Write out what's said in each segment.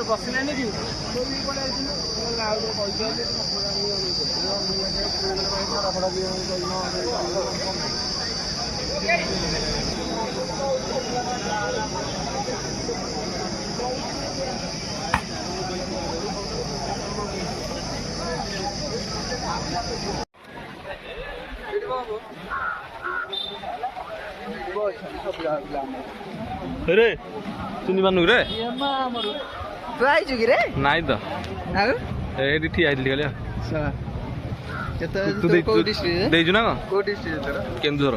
बसलानी कि रे चिन्ह पानु रे तू आइछु कि रे नाइ त आउ एडी ठिया आइली खाली केते तू को डिस्ट्रिक्ट देजु ना को डिस्ट्रिक्ट तोरा केन्दुझर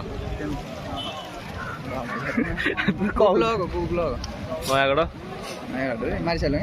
को ब्लॉग नयागढ़ रे मारी चले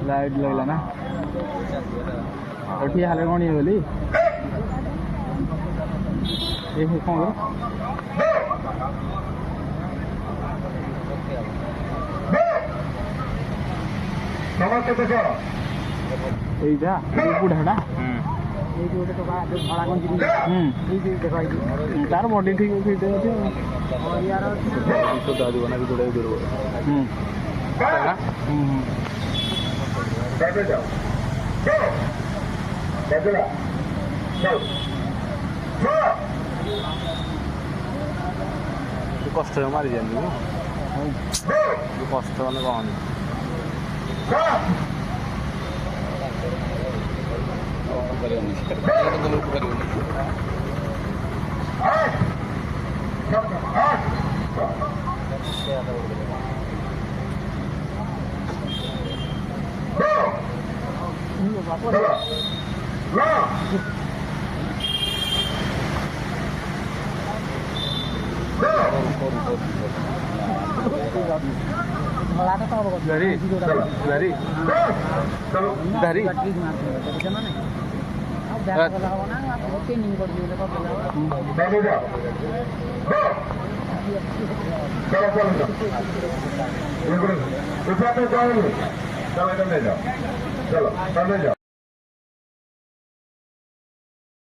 लाइट लगला ना उठी हाले कोनी बोली ये कौन करो समस्त देखो एइटा ए बुढाडा এই যে ওটা তো ভাড়া কোন জিনিস এই যে দেখো এই তার বডি ঠিক ফিট আছে আর यार तो दादी बना के थोड़ा इधर बैठ जाओ चलो चल कष्ट मारी जानी कष्ट मैंने कौन dari चलो चलो